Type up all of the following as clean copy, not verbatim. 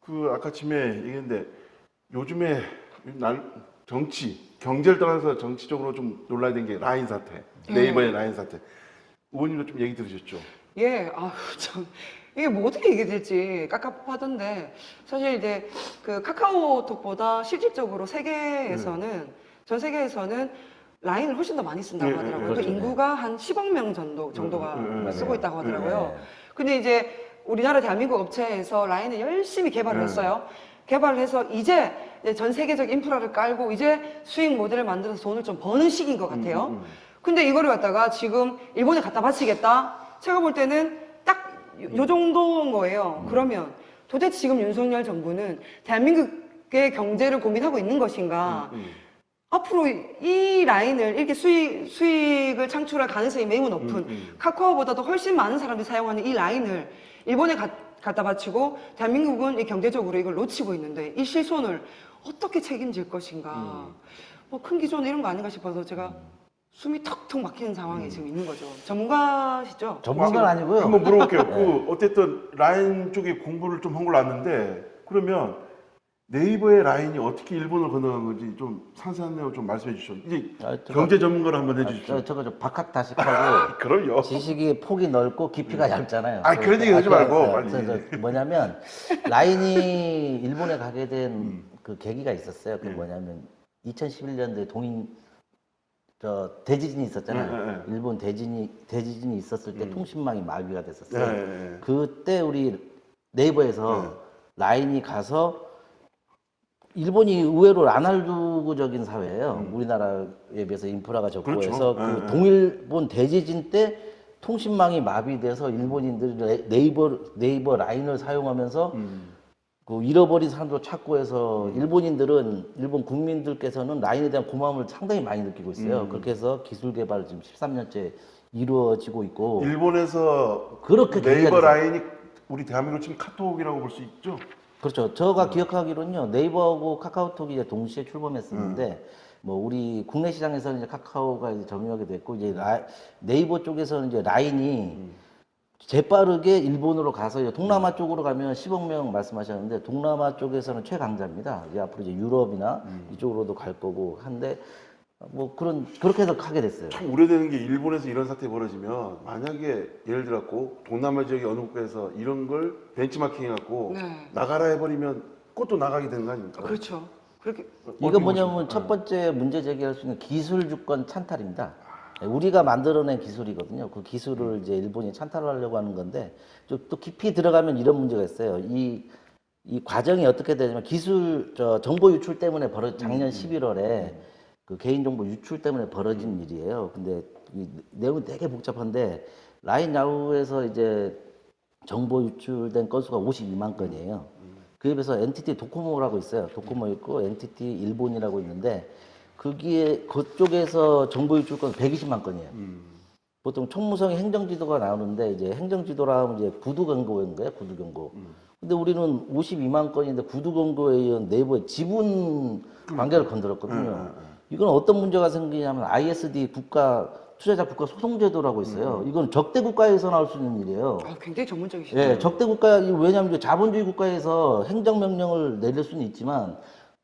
그 아까 아침에 얘기했는데 요즘에 정치, 경제를 떠나서 정치적으로 좀 논란이 된 게 라인 사태, 네이버의 라인 사태. 의원님도 좀 얘기 들으셨죠? 예, 참. 이게 뭐 어떻게 얘기될지 깝깝하던데, 사실 이제 그 카카오톡보다 실질적으로 전 세계에서는 라인을 훨씬 더 많이 쓴다고 하더라고요. 그 그렇죠. 인구가 한 10억 명 정도가 쓰고 맞아요. 있다고 하더라고요. 네. 근데 이제 우리나라 대한민국 업체에서 라인을 열심히 개발을 했어요. 개발을 해서 이제 전 세계적 인프라를 깔고 이제 수익 모델을 만들어서 돈을 좀 버는 시기인 것 같아요. 근데 이거를 갖다가 지금 일본에 갖다 바치겠다? 제가 볼 때는 딱 요 정도인 거예요. 그러면 도대체 지금 윤석열 정부는 대한민국의 경제를 고민하고 있는 것인가? 앞으로 이 라인을 이렇게 수익을 창출할 가능성이 매우 높은 카카오보다도 훨씬 많은 사람들이 사용하는 이 라인을 일본에 갖다 바치고 대한민국은 이 경제적으로 이걸 놓치고 있는데 이 실손을 어떻게 책임질 것인가? 뭐 큰 기존 이런 거 아닌가 싶어서 제가 숨이 턱턱 막히는 상황에 지금 있는 거죠. 전문가시죠? 전문가는 아니고요. 한번 물어볼게요. 그 어쨌든 라인 쪽에 공부를 좀 한 걸로 아는데 그러면 네이버의 라인이 어떻게 일본을 건너간 건지 좀 상세한 내용 좀 말씀해 주시죠. 이제 경제 전문가를 한번 해주십시오. 저거 좀 박학다식하고 그럼요. 지식이 폭이 넓고 깊이가 얇잖아요. 그런 얘기 하지 말고 빨리. 뭐냐면 라인이 일본에 가게 된 그 계기가 있었어요. 그게 뭐냐면 2011년도에 대지진이 있었잖아요. 일본 대지진이 있었을 때 통신망이 마비가 됐었어요. 그때 우리 네이버에서 라인이 가서 일본이 의외로 아날로그적인 사회예요. 우리나라에 비해서 인프라가 적고 그렇죠. 해서 그 동일본 대지진 때 통신망이 마비돼서 일본인들이 네이버 라인을 사용하면서 그 잃어버린 사람도 찾고 해서 일본 국민들께서는 라인에 대한 고마움을 상당히 많이 느끼고 있어요. 그렇게 해서 기술 개발 지금 13년째 이루어지고 있고 일본에서 그렇게 네이버 계기가 라인이 우리 대한민국 지금 카톡이라고 볼 수 있죠. 그렇죠. 제가 기억하기로는요, 네이버하고 카카오톡이 이제 동시에 출범했었는데, 뭐, 우리 국내 시장에서는 이제 카카오가 이제 점유하게 됐고, 이제 네이버 쪽에서는 이제 라인이 재빠르게 일본으로 가서 이제 동남아 쪽으로 가면 10억 명 말씀하셨는데, 동남아 쪽에서는 최강자입니다. 이제 앞으로 이제 유럽이나 이쪽으로도 갈 거고 한데, 뭐, 그렇게 해서 하게 됐어요. 참 우려되는 게 일본에서 이런 사태 벌어지면 만약에 예를 들었고 동남아 지역의 어느 국가에서 이런 걸 벤치마킹 해갖고 네. 나가라 해버리면 그것도 나가게 되는 거 아닙니까? 그렇죠. 그렇게 이건 뭐냐면 첫 번째 문제 제기할 수 있는 기술 주권 찬탈입니다. 우리가 만들어낸 기술이거든요. 그 기술을 이제 일본이 찬탈하려고 하는 건데 또 깊이 들어가면 이런 문제가 있어요. 이 과정이 어떻게 되냐면 정보 유출 때문에 작년 11월에 그 개인정보 유출 때문에 벌어진 일이에요. 근데 이 내용이 되게 복잡한데 라인 야후에서 이제 정보 유출된 건수가 52만 건이에요. 그에 비해서 NTT 도코모라고 있어요. 도코모 있고 NTT 일본이라고 있는데 그쪽에서 정보 유출 건 120만 건이에요. 보통 총무성의 행정지도가 나오는데 이제 행정지도라 하면 이제 구두경고인 거예요. 구두경고. 근데 우리는 52만 건인데 구두경고에 의한 네이버의 지분 관계를 건드렸거든요. 이건 어떤 문제가 생기냐면 ISD 투자자 국가 소송제도라고 있어요. 이건 적대 국가에서 나올 수 있는 일이에요. 굉장히 전문적이시죠. 예, 적대 국가, 왜냐하면 자본주의 국가에서 행정명령을 내릴 수는 있지만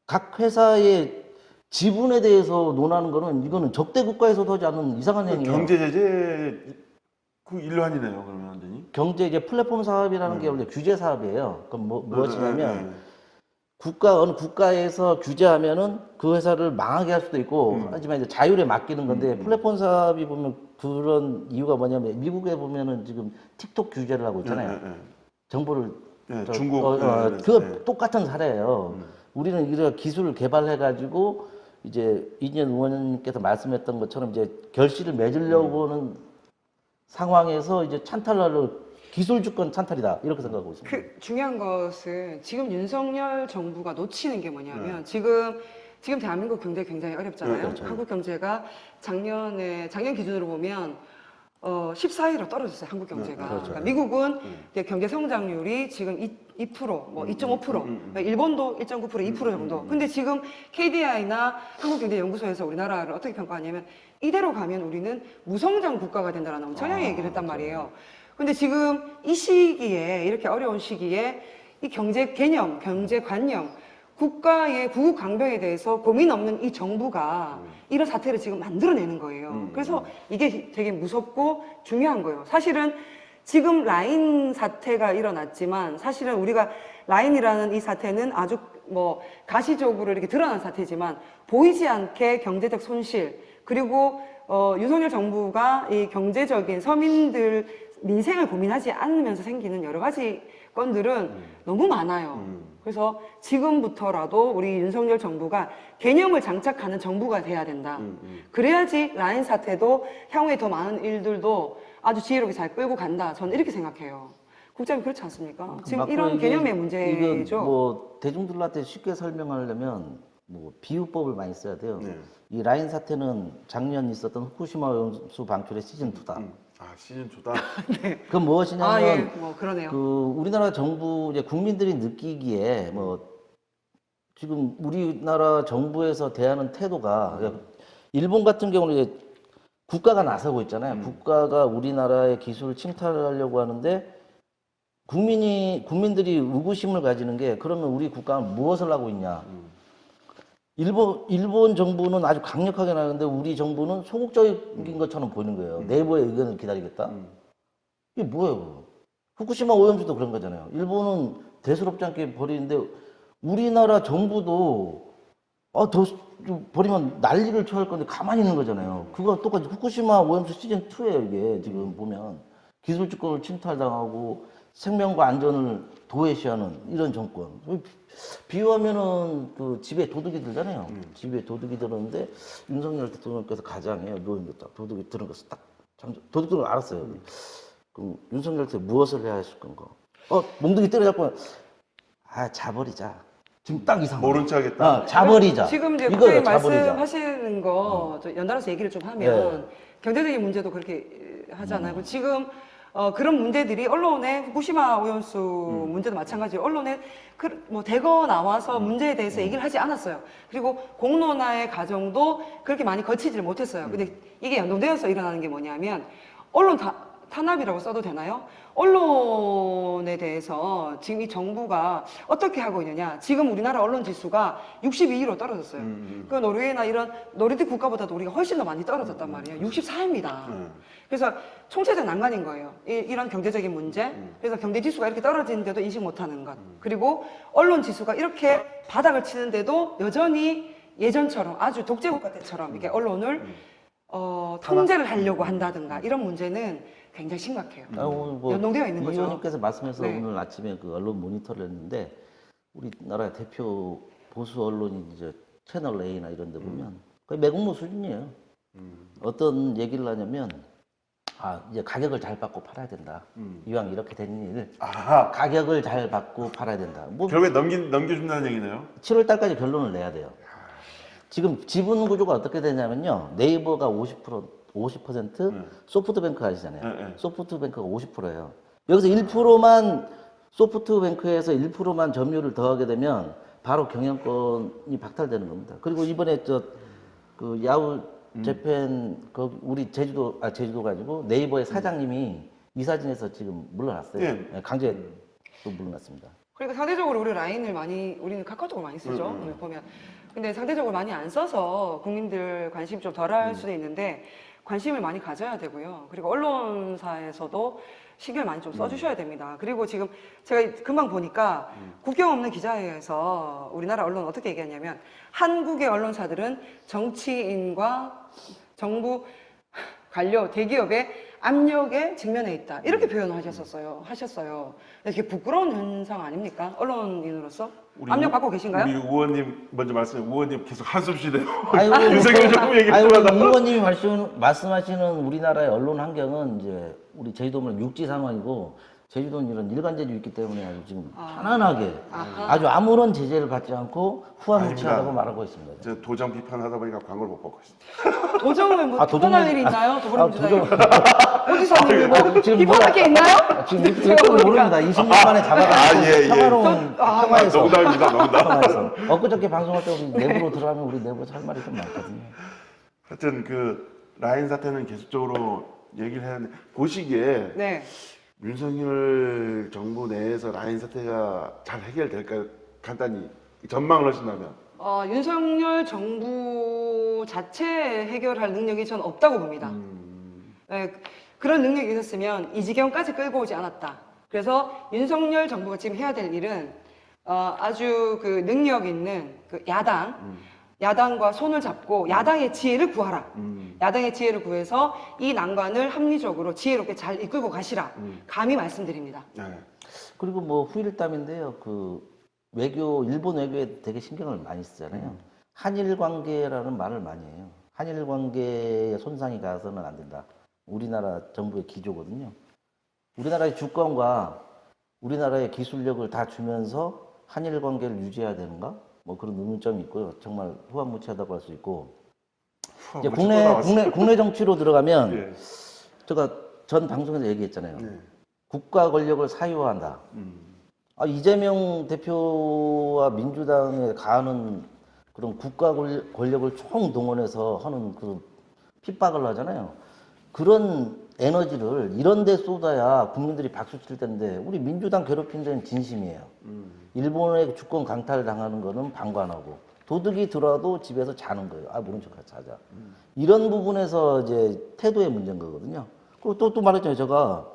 각 회사의 지분에 대해서 논하는 거는 이거는 적대 국가에서도 하지 않는 이상한 행위예요. 경제 제재 그 일환이네요. 그러면 완전히. 경제 이제 플랫폼 사업이라는 게 원래 규제 사업이에요. 그럼 무엇이냐면 어느 국가에서 규제하면은 그 회사를 망하게 할 수도 있고 하지만 이제 자율에 맡기는 건데 플랫폼 사업이 보면 그런 이유가 뭐냐면 미국에 보면은 지금 틱톡 규제를 하고 있잖아요. 정보를 중국 그거 똑같은 사례예요. 우리는 이런 기술을 개발해 가지고 이제 이진현 의원님께서 말씀했던 것처럼 이제 결실을 맺으려고 하는 상황에서 이제 찬탈하려 기술 주권 찬탈이다 이렇게 생각하고 있습니다. 그 중요한 것은 지금 윤석열 정부가 놓치는 게 뭐냐면 지금 대한민국 경제 굉장히 어렵잖아요. 그렇죠. 한국 경제가 작년 기준으로 보면 14위로 떨어졌어요. 한국 경제가. 그렇죠. 그러니까 미국은 이제 경제 성장률이 지금 2%, 뭐 2.5%, 일본도 1.9%, 2% 정도. 근데 지금 KDI나 한국경제연구소에서 우리나라를 어떻게 평가하냐면 이대로 가면 우리는 무성장 국가가 된다라는 엄청난 얘기를 했단 말이에요. 근데 지금 이 시기에 이렇게 어려운 시기에 이 경제 개념, 경제 관념, 국가의 구국 강병에 대해서 고민 없는 이 정부가 이런 사태를 지금 만들어내는 거예요. 그래서 이게 되게 무섭고 중요한 거예요. 사실은 지금 라인 사태가 일어났지만 사실은 우리가 라인이라는 이 사태는 아주 뭐 가시적으로 이렇게 드러난 사태지만 보이지 않게 경제적 손실 그리고 윤석열 정부가 이 경제적인 서민들 민생을 고민하지 않으면서 생기는 여러 가지 건들은 너무 많아요. 그래서 지금부터라도 우리 윤석열 정부가 개념을 장착하는 정부가 돼야 된다. 그래야지 라인 사태도 향후에 더 많은 일들도 아주 지혜롭게 잘 끌고 간다. 저는 이렇게 생각해요. 국장님 그렇지 않습니까? 지금 맞고 이런 이게 개념의 문제죠. 이건 뭐 대중들한테 쉽게 설명하려면 뭐 비유법을 많이 써야 돼요. 네. 이 라인 사태는 작년 있었던 후쿠시마 오염수 방출의 시즌 2다. 아 시즌 2다. 그건 무엇이냐면 아, 예, 뭐 그러네요. 그 우리나라 정부 이제 국민들이 느끼기에 뭐 지금 우리나라 정부에서 대하는 태도가 일본 같은 경우는 이제 국가가 나서고 있잖아요. 국가가 우리나라의 기술을 침탈하려고 하는데 국민들이 의구심을 가지는 게 그러면 우리 국가는 무엇을 하고 있냐? 일본 정부는 아주 강력하게 나가는데 우리 정부는 소극적인 것처럼 보이는 거예요. 내부의 의견을 기다리겠다. 이게 뭐예요? 후쿠시마 오염수도 그런 거잖아요. 일본은 대수롭지 않게 버리는데 우리나라 정부도 더 버리면 난리를 쳐할 건데 가만히 있는 거잖아요. 그거 똑같이 후쿠시마 오염수 시즌 2예요. 이게 지금 보면 기술 주권을 침탈당하고 생명과 안전을 도외시하는 이런 정권. 비유하면은 그 집에 도둑이 들잖아요. 집에 도둑이 들었는데 윤석열 대통령께서 가장에 노인됐다. 도둑이 들은 것을 딱 도둑들은 알았어요. 그럼 윤석열 대통령 무엇을 해야 했을 건가? 몽둥이 때려잡고 자버리자. 지금 딱 이상. 모른 척 하겠다. 자버리자. 지금 이제 이거예요, 국장님 자버리자. 말씀하시는 거 저 연달아서 얘기를 좀 하면 경제적인 문제도 그렇게 하잖아요. 지금 그런 문제들이 언론에 후쿠시마 오염수 문제도 마찬가지로 언론에 뭐 대거 나와서 문제에 대해서 얘기를 하지 않았어요. 그리고 공론화의 과정도 그렇게 많이 거치지를 못했어요. 근데 이게 연동되어서 일어나는 게 뭐냐면 언론 탄압이라고 써도 되나요? 언론에 대해서 지금 이 정부가 어떻게 하고 있느냐. 지금 우리나라 언론 지수가 62위로 떨어졌어요. 그 노르웨이나 이런 노르딕 국가보다도 우리가 훨씬 더 많이 떨어졌단 말이에요. 64위입니다. 그래서 총체적 난관인 거예요. 이런 경제적인 문제. 그래서 경제 지수가 이렇게 떨어지는데도 인식 못하는 것. 그리고 언론 지수가 이렇게 바닥을 치는데도 여전히 예전처럼 아주 독재국가 때처럼 이렇게 언론을 통제를 하려고 한다든가 이런 문제는 굉장히 심각해요. 연동되어 있는 이 거죠. 의원님께서 말씀해서 네. 오늘 아침에 그 언론 모니터를 했는데 우리나라 대표 보수 언론인 이제 채널 A나 이런 데 보면 거의 매국노 수준이에요. 어떤 얘기를 하냐면 이제 가격을 잘 받고 팔아야 된다. 이왕 이렇게 된 일, 아하. 가격을 잘 받고 팔아야 된다. 뭐 결국에 넘겨준다는 얘기네요. 7월 달까지 결론을 내야 돼요. 지금 지분 구조가 어떻게 되냐면요. 네이버가 50%, 소프트뱅크 아시잖아요. 네. 소프트뱅크가 50%예요. 여기서 1%만 소프트뱅크에서 1%만 점유율을 더하게 되면 바로 경영권이 박탈되는 겁니다. 그리고 이번에 그 야후 재팬 우리 제주도가 아니고 네이버의 사장님이 이사진에서 지금 물러났어요. 네. 강제로 물러났습니다. 그러니까 상대적으로 우리는 카카오톡을 많이 쓰죠. 보면. 근데 상대적으로 많이 안 써서 국민들 관심 좀 덜할 수도 있는데 관심을 많이 가져야 되고요. 그리고 언론사에서도 신경을 많이 좀 써주셔야 됩니다. 그리고 지금 제가 금방 보니까 국경 없는 기자회에서 우리나라 언론은 어떻게 얘기하냐면 한국의 언론사들은 정치인과 정부 관료 대기업의 압력에 직면해 있다. 이렇게 표현하셨어요. 이게 부끄러운 현상 아닙니까? 언론인으로서 압력 받고 계신가요? 우리 의원님 먼저 의원님 계속 한숨 쉬네요. 아이고, 윤석열 정부 얘기 들어가다. 의원님이 말씀하시는 우리나라의 언론 환경은 이제 우리 제주도는 육지 상황이고 제주도는 이런 일관제도 있기 때문에 아주 지금 편안하게 아주 아무런 제재를 받지 않고 후한무치하다고 말하고 있습니다. 저 도장 비판하다 보니까 광고를 못 받고 있습니다. 도정을 뭐 비판할 일이 있나요? 더불어민주당이 어디서 지금 비판할 게 있나요? 지금 일도 모릅니다. 20년 만에 잡아가지고 예. 평화로운 평화에서 농담입니다, 농담. 평화에서 엊그저께 방송할 때 우리 내부로 들어가면 우리 내부에서 할 말이 좀 많거든요. 하여튼 그 라인 사태는 계속적으로 얘기를 해야 하는데 보시기에 네. 윤석열 정부 내에서 라인 사태가 잘 해결될까요? 간단히 전망을 하신다면. 윤석열 정부 자체 해결할 능력이 저는 없다고 봅니다. 네, 그런 능력이 있었으면 이 지경까지 끌고 오지 않았다. 그래서 윤석열 정부가 지금 해야 될 일은 아주 그 능력 있는 그 야당과 손을 잡고 야당의 지혜를 구하라. 야당의 지혜를 구해서 이 난관을 합리적으로 지혜롭게 잘 이끌고 가시라. 감히 말씀드립니다. 네. 그리고 뭐 후일담인데요. 그 외교, 일본 외교에 되게 신경을 많이 쓰잖아요. 한일 관계라는 말을 많이 해요. 한일 관계에 손상이 가서는 안 된다. 우리나라 정부의 기조거든요. 우리나라의 주권과 우리나라의 기술력을 다 주면서 한일 관계를 유지해야 되는가? 뭐 그런 의문점이 있고요. 정말 후한무치하다고 할 수 있고. 이제 국내 정치로 들어가면 예. 제가 전 방송에서 얘기했잖아요. 네. 국가 권력을 사유화한다. 이재명 대표와 민주당에 가하는 그런 국가 권력을 총동원해서 하는 그 핍박을 하잖아요. 그런 에너지를 이런 데 쏟아야 국민들이 박수 칠 텐데 우리 민주당 괴롭힌 데는 진심이에요. 일본의 주권 강탈 당하는 거는 방관하고 도둑이 들어와도 집에서 자는 거예요. 모른 척하자 자자. 이런 부분에서 이제 태도의 문제인 거거든요. 그리고 또 말했잖아요. 제가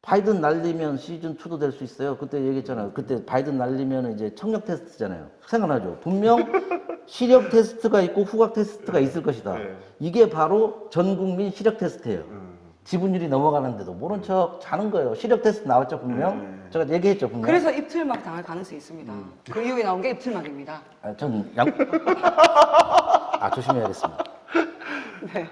바이든 날리면 시즌 2도 될 수 있어요. 그때 얘기했잖아요. 그때 바이든 날리면 이제 청력 테스트잖아요. 생각나죠? 분명 시력 테스트가 있고 후각 테스트가 있을 것이다. 네. 이게 바로 전 국민 시력 테스트예요. 지분율이 넘어가는데도 모른 척 자는 거예요. 시력 테스트 나왔죠, 분명? 제가 얘기했죠, 분명. 그래서 입틀막 당할 가능성이 있습니다. 그 이후에 나온 게 입틀막입니다. 조심해야겠습니다. 네.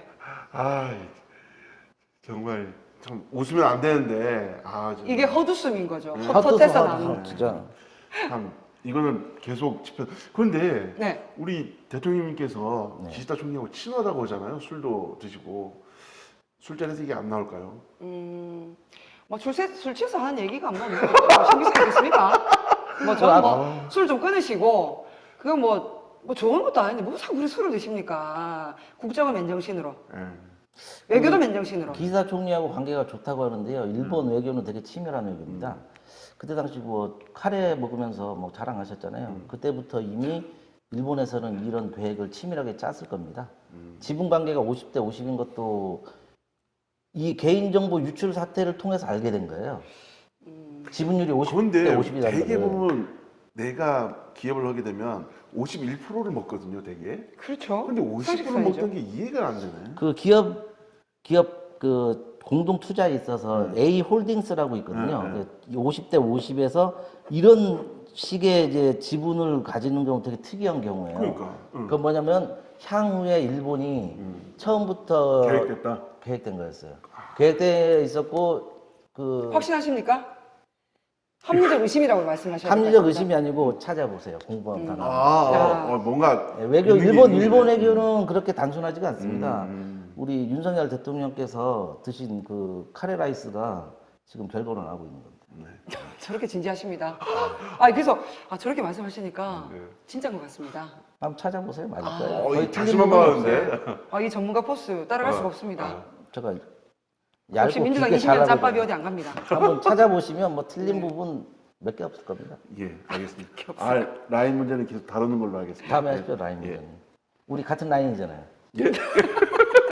정말 참 웃으면 안 되는데 이게 헛웃음인 거죠. 헛헛해서 헛헛해서 나오는. 진짜. 참 이거는 계속 짚혀. 그런데 네. 우리 대통령님께서 네. 기시다 총리하고 친하다고 하잖아요. 술도 드시고 술자리에서 이게 안 나올까요? 뭐 술 취해서 하는 얘기가 뭐 신경 쓰겠습니까? 뭐 저는 뭐 술 좀 끊으시고 그거 뭐 좋은 것도 아닌데 뭐 자꾸 그리 술을 드십니까? 국정은 맨정신으로, 예. 외교도 맨정신으로. 기시다 총리하고 관계가 좋다고 하는데요. 일본 외교는 되게 치밀한 외교입니다. 그때 당시 뭐 카레 먹으면서 뭐 자랑하셨잖아요. 그때부터 이미 일본에서는 이런 계획을 치밀하게 짰을 겁니다. 지분 관계가 50대 50인 것도 이 개인정보 유출 사태를 통해서 알게 된 거예요. 지분율이 50대 그런데 50이라는 대개 거예요. 보면 내가 기업을 하게 되면 51%를 먹거든요, 되게. 그렇죠. 근데 50% 상식선이죠. 먹던 게 이해가 안 되네. 그 기업 그 공동 투자에 있어서 A 홀딩스라고 있거든요. 네. 50대 50에서 이런 식의 이제 지분을 가지는 경우 되게 특이한 경우예요. 그러니까. 그건 뭐냐면 향후에 일본이 처음부터 계획됐다. 거였어요. 계획돼 있었고 그 확신하십니까? 합리적 의심이라고 말씀하셨어요. 합리적 의심이 아니고 찾아보세요. 공부하면 다 나와요. 뭔가 외교 의미가 일본 있는 외교는 그렇게 단순하지가 않습니다. 우리 윤석열 대통령께서 드신 그 카레 라이스가 지금 결과로 나오고 있는 겁니다. 저렇게 진지하십니다. 그래서 저렇게 말씀하시니까 진짜인 것 같습니다. 한번 찾아보세요. 맞을 거예요. 이 자신만 봐는데. 이 전문가 포스 따라갈 수가 없습니다. 제가 역시 얇고 민주당 길게 20년 잘하고 짬밥이 있어요. 어디 안 갑니다. 한번 찾아보시면 뭐 틀린 부분 몇 개 없을 겁니다. 예, 알겠습니다. 라인 문제는 계속 다루는 걸로 하겠습니다. 다음에 하십시오. 라인 문제는. 우리 같은 라인이잖아요. 예.